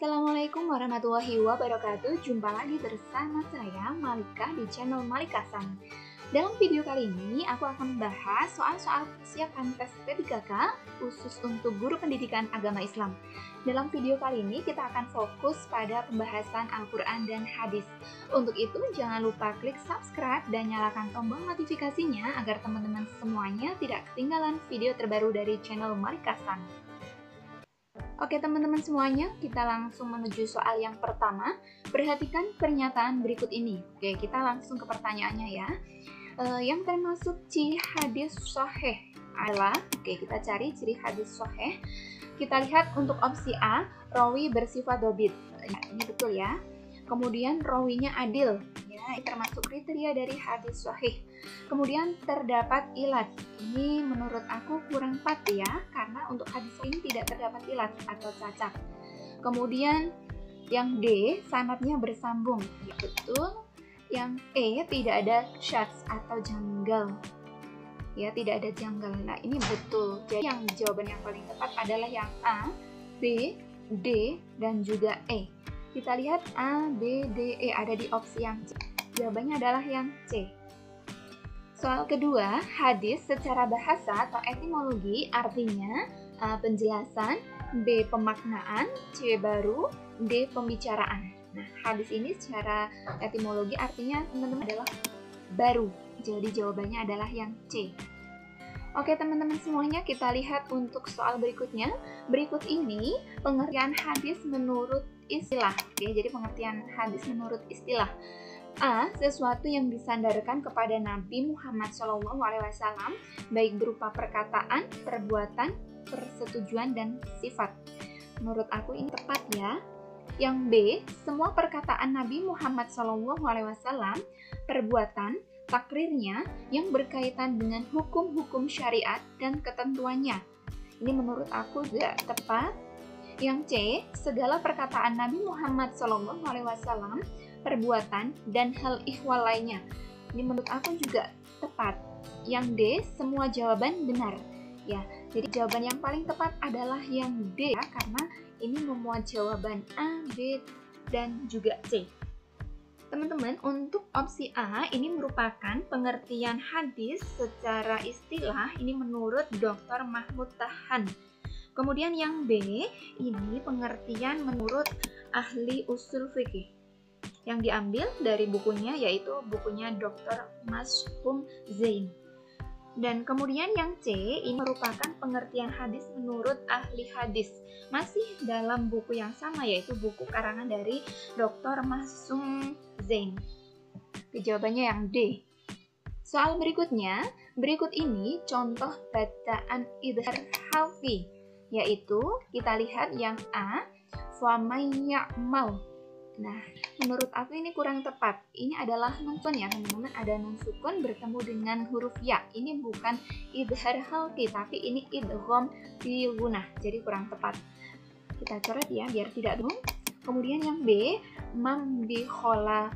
Assalamualaikum warahmatullahi wabarakatuh. Jumpa lagi bersama saya Malika di channel Malika San. Dalam video kali ini aku akan membahas soal-soal persiapan tes P3K khusus untuk guru pendidikan agama Islam. Dalam video kali ini kita akan fokus pada pembahasan Al-Quran dan hadis. Untuk itu jangan lupa klik subscribe dan nyalakan tombol notifikasinya agar teman-teman semuanya tidak ketinggalan video terbaru dari channel Malika San. Oke teman-teman semuanya, kita langsung menuju soal yang pertama. Perhatikan pernyataan berikut ini. Oke, kita langsung ke pertanyaannya ya. Yang termasuk ciri hadis sahih adalah, oke kita cari ciri hadis sahih. Kita lihat untuk opsi A, rawi bersifat dobit. Ya, ini betul ya. Kemudian rawinya adil, ya, ini termasuk kriteria dari hadis sahih. Kemudian terdapat ilat. Ini menurut aku kurang pas ya, karena untuk hadis ini tidak terdapat ilat atau cacat. Kemudian yang D, sanadnya bersambung. Ya, betul. Yang E, tidak ada syadz atau janggal. Ya, tidak ada janggal. Nah, ini betul. Jadi yang jawaban yang paling tepat adalah yang A, B, D, dan juga E. Kita lihat A, B, D, E ada di opsi yang C. Jawabannya adalah yang C. Soal kedua, hadis secara bahasa atau etimologi artinya A, penjelasan, B, pemaknaan, C, baru, D, pembicaraan. Nah, hadis ini secara etimologi artinya teman-teman adalah baru. Jadi jawabannya adalah yang C. Oke teman-teman semuanya, kita lihat untuk soal berikutnya. Berikut ini pengertian hadis menurut istilah. Oke, jadi pengertian hadis menurut istilah. A, sesuatu yang disandarkan kepada Nabi Muhammad SAW, baik berupa perkataan, perbuatan, persetujuan, dan sifat. Menurut aku ini tepat ya. Yang B, semua perkataan Nabi Muhammad SAW, perbuatan, takrirnya yang berkaitan dengan hukum-hukum syariat dan ketentuannya. Ini menurut aku juga tepat. Yang C, segala perkataan Nabi Muhammad SAW, perbuatan, dan hal ihwal lainnya. Ini menurut aku juga tepat. Yang D, semua jawaban benar. Ya, jadi jawaban yang paling tepat adalah yang D ya, karena ini memuat jawaban A, B, dan juga C. Teman-teman, untuk opsi A ini merupakan pengertian hadis secara istilah, ini menurut Dr. Mahmud Tahan. Kemudian yang B, ini pengertian menurut ahli usul fikih yang diambil dari bukunya, yaitu bukunya Dr. Mashum Zain. Dan kemudian yang C, ini merupakan pengertian hadis menurut ahli hadis, masih dalam buku yang sama, yaitu buku karangan dari Dr. Mashum Zain. Jawabannya yang D. Soal berikutnya, berikut ini contoh bacaan idhar halfi, yaitu kita lihat yang A, faman ya'mal. Nah, menurut aku ini kurang tepat. Ini adalah nun sukun ya teman-teman, ada nun sukun bertemu dengan huruf ya. Ini bukan idhar halqi, tapi ini idgham fi gunnah. Jadi kurang tepat. Kita coret ya biar tidak bingung. Kemudian yang B, mam bi khola.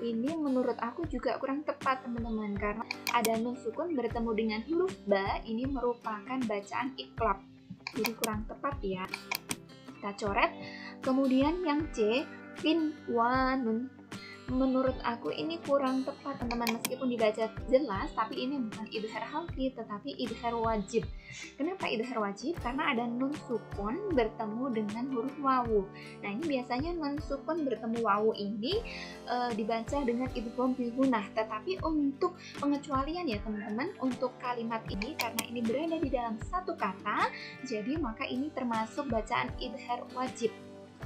Ini menurut aku juga kurang tepat teman-teman, karena ada nun sukun bertemu dengan huruf ba. Ini merupakan bacaan iqlab. Jadi kurang tepat ya. Kita coret. Kemudian yang C, qinwanun. Menurut aku ini kurang tepat teman-teman, meskipun dibaca jelas, tapi ini bukan idhar halqi tetapi idhar wajib. Kenapa idhar wajib? Karena ada nun sukun bertemu dengan huruf wawu. Nah, ini biasanya nun sukun bertemu wawu ini dibaca dengan idgham bil gunnah, tetapi untuk pengecualian ya teman-teman, untuk kalimat ini karena ini berada di dalam satu kata, jadi maka ini termasuk bacaan idhar wajib.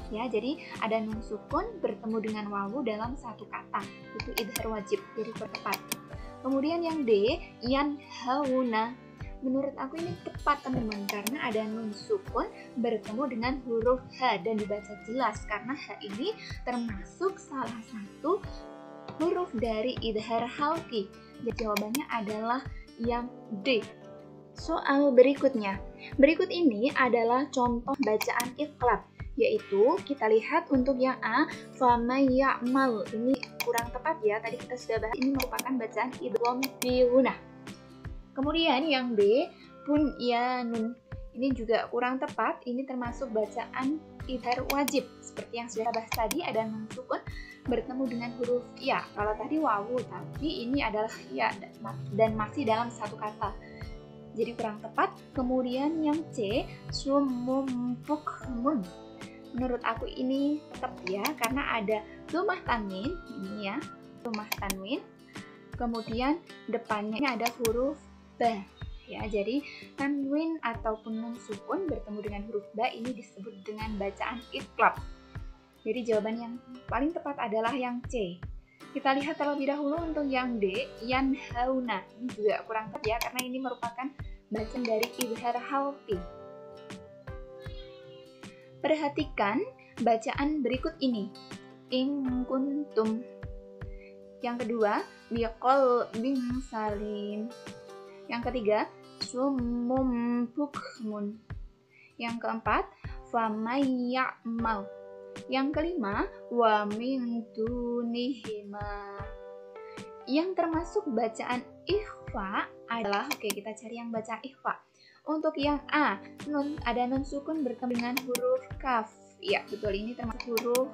Ya, jadi ada nun sukun bertemu dengan wawu dalam satu kata, itu idhar wajib, jadi tepat. Kemudian yang D, yanhauna. Menurut aku ini tepat teman-teman, karena ada nun sukun bertemu dengan huruf H dan dibaca jelas, karena H ini termasuk salah satu huruf dari idhar halqi. Jadi jawabannya adalah yang D. Soal berikutnya, berikut ini adalah contoh bacaan iqlab, yaitu kita lihat untuk yang A, faman ya'mal. Ini kurang tepat ya, tadi kita sudah bahas, ini merupakan bacaan idgham fi gunnah. Kemudian yang B, bunyanun. Ini juga kurang tepat, ini termasuk bacaan idhar wajib. Seperti yang sudah bahas tadi, ada nun sukun bertemu dengan huruf ya. Kalau tadi wawu, tapi ini adalah ya dan masih dalam satu kata. Jadi kurang tepat. Kemudian yang C, sumum bukmun. Menurut aku ini tetap ya, karena ada dhammah tanwin, ini ya, dhammah tanwin. Kemudian depannya ini ada huruf ba. Ya, jadi tanwin ataupun nun sukun bertemu dengan huruf ba ini disebut dengan bacaan itlaq. Jadi jawaban yang paling tepat adalah yang C. Kita lihat terlebih dahulu untuk yang D, yanhauna. Ini juga kurang tepat ya, karena ini merupakan bacaan dari idhar halqi. Perhatikan bacaan berikut ini. In kuntum. Yang kedua, biqalbin salim. Yang ketiga, summum bukmun. Yang keempat, famay ya'mal. Yang kelima, wa min dunihima. Yang termasuk bacaan ikhfa adalah, oke, kita cari yang bacaan ikhfa. Untuk yang A, ada nun sukun bertemu dengan huruf kaf. Ya, betul, ini termasuk huruf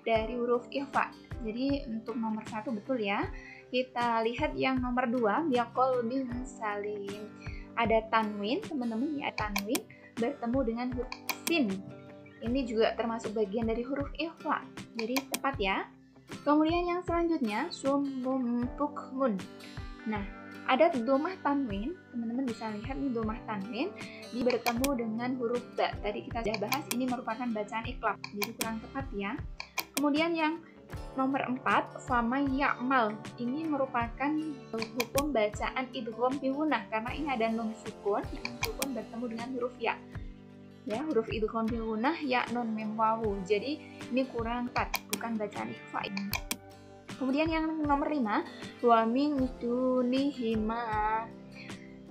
dari huruf ikhfa. Jadi untuk nomor 1 betul ya. Kita lihat yang nomor 2, biqalbin salim. Ada tanwin, teman-teman ya, tanwin bertemu dengan huruf sin. Ini juga termasuk bagian dari huruf ikhfa. Jadi tepat ya. Kemudian yang selanjutnya, summum bukmun. Nah, ada dhammah tanwin, teman-teman bisa lihat nih dhammah tanwin bertemu dengan huruf ba. Tadi kita sudah bahas, ini merupakan bacaan itlaq. Jadi kurang tepat ya. Kemudian yang nomor 4, famay ya'mal. Ini merupakan hukum bacaan idgham fi gunnah, karena ini ada nun sukun, nun sukun bertemu dengan huruf ya. Ya, huruf idgham fi gunnah ya nun mim wawu. Jadi ini kurang tepat, bukan bacaan ikhfa ini. Kemudian yang nomor 5, wa min dunihima.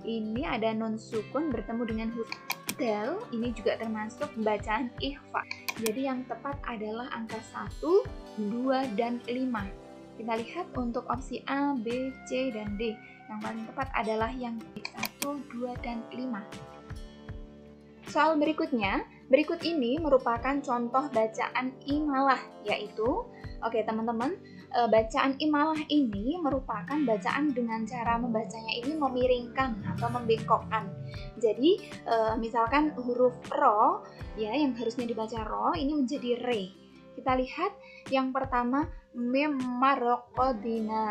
Ini ada nun sukun bertemu dengan huruf dal, ini juga termasuk bacaan ikhfa. Jadi yang tepat adalah angka 1, 2, dan 5. Kita lihat untuk opsi A, B, C, dan D. Yang paling tepat adalah yang 1, 2, dan 5. Soal berikutnya, berikut ini merupakan contoh bacaan imalah, yaitu, oke teman-teman, bacaan imalah ini merupakan bacaan dengan cara membacanya ini memiringkan atau membengkokkan. Jadi misalkan huruf ro ya yang harusnya dibaca ro ini menjadi re. Kita lihat yang pertama, mim marqadina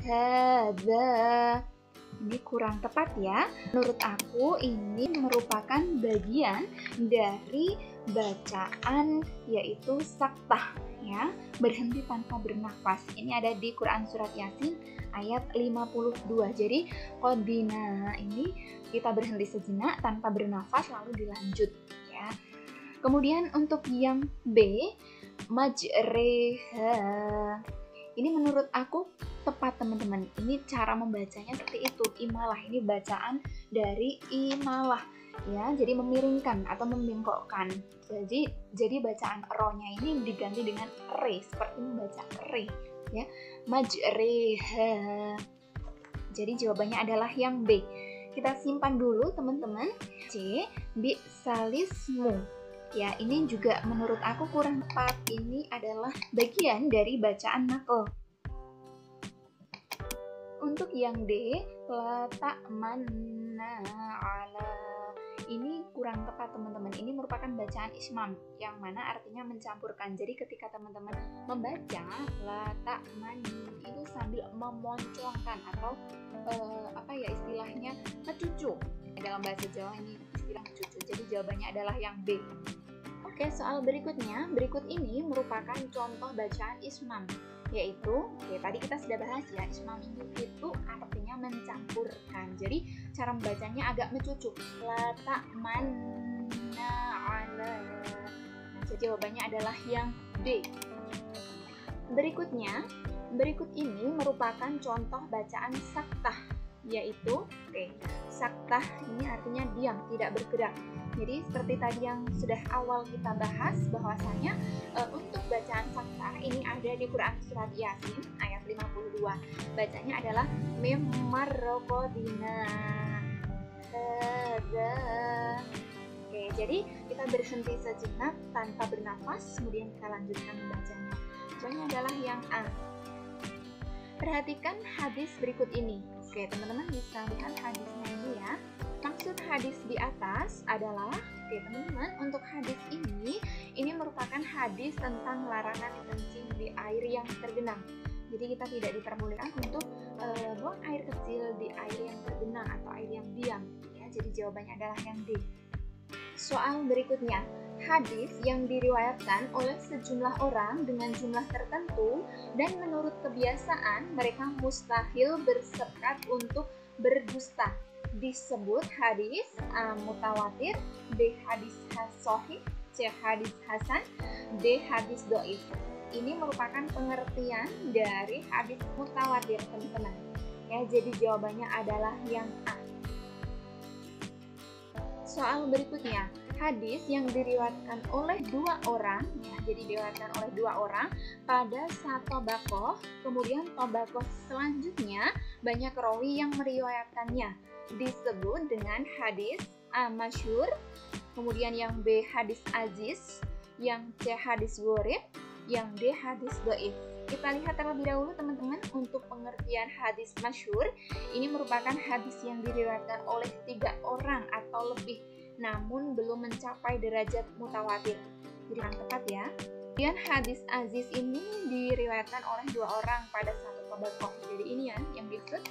hadza. Ini kurang tepat ya. Menurut aku ini merupakan bagian dari bacaan yaitu saktah ya, berhenti tanpa bernafas. Ini ada di Quran surat Yasin ayat 52. Jadi qadina ini kita berhenti sejenak tanpa bernafas lalu dilanjut ya. Kemudian untuk yang B, majreha. Ini menurut aku tepat teman-teman. Ini cara membacanya seperti itu, imalah. Ini bacaan dari imalah ya, jadi memiringkan atau membengkokkan. Jadi bacaan ro-nya ini diganti dengan re, seperti membaca re ya, majreha. Jadi jawabannya adalah yang B. Kita simpan dulu teman-teman. C, bisalismu. Ya, ini juga menurut aku kurang tepat. Ini adalah bagian dari bacaan naql. Untuk yang D, la ta'manna ala. Ini kurang tepat teman-teman. Ini merupakan bacaan ismam yang mana artinya mencampurkan. Jadi ketika teman-teman membaca la ta'manni itu sambil memoncongkan atau apa ya istilahnya ngecucu. Dalam bahasa Jawa ini istilah ngecucu. Jadi jawabannya adalah yang B. Oke, soal berikutnya. Berikut ini merupakan contoh bacaan ismam, yaitu, tadi kita sudah bahas ya, ismam itu artinya mencampurkan. Jadi cara membacanya agak mencucuk. La ta'manna ala. Nah, jadi jawabannya adalah yang D. Berikut ini merupakan contoh bacaan saktah, yaitu saktah ini artinya diam, tidak bergerak. Jadi seperti tadi yang sudah awal kita bahas bahwasanya untuk bacaan saktah ini ada di Quran surat Yasin ayat 52. Bacanya adalah mim marqadina hadza. Jadi kita kita berhenti sejenak tanpa bernafas, kemudian kita lanjutkan membacanya. Jawabannya adalah yang A. Perhatikan hadis berikut ini. Oke, teman-teman bisa lihat hadisnya ini ya. Maksud hadis di atas adalah, oke teman-teman, untuk hadis ini merupakan hadis tentang larangan kencing di air yang tergenang. Jadi kita tidak diperbolehkan untuk buang air kecil di air yang tergenang atau air yang diam. Ya, jadi jawabannya adalah yang D. Soal berikutnya, hadis yang diriwayatkan oleh sejumlah orang dengan jumlah tertentu dan menurut kebiasaan mereka mustahil bersepakat untuk berdusta disebut hadis A. Mutawatir, B. Hadis sahih, C. Hadis hasan, D. Hadis dhaif. Ini merupakan pengertian dari hadis mutawatir, teman-teman. Ya, jadi jawabannya adalah yang A. Soal berikutnya, hadis yang diriwayatkan oleh dua orang, ya, jadi diriwayatkan oleh dua orang pada satu tobakoh, kemudian tobakoh selanjutnya banyak rawi yang meriwayatkannya, disebut dengan hadis A. Masyhur, kemudian yang B. Hadis aziz, yang C. Hadis gharib, yang D. Hadis dhaif. Kita lihat terlebih dahulu teman-teman untuk pengertian hadis masyhur. Ini merupakan hadis yang diriwayatkan oleh 3 orang atau lebih, namun belum mencapai derajat mutawatir. Jadi yang tepat ya. Kemudian hadis aziz ini diriwayatkan oleh 2 orang pada satu tobakoh. Jadi ini ya yang disebut.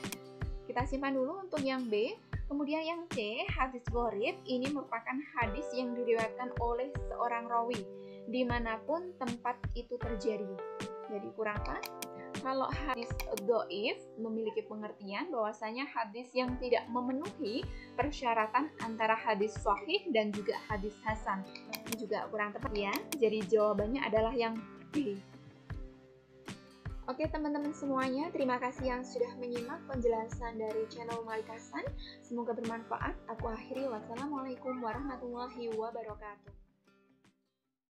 Kita simpan dulu untuk yang B. Kemudian yang C, hadis gharib, ini merupakan hadis yang diriwayatkan oleh seorang rawi dimanapun tempat itu terjadi. Jadi kurang pas. Kalau hadis dhaif memiliki pengertian bahwasanya hadis yang tidak memenuhi persyaratan antara hadis sahih dan juga hadis hasan. Ini juga kurang tepat ya. Jadi jawabannya adalah yang B. Oke teman-teman semuanya, terima kasih yang sudah menyimak penjelasan dari channel Malik Hasan. Semoga bermanfaat. Aku akhiri. Wassalamualaikum warahmatullahi wabarakatuh.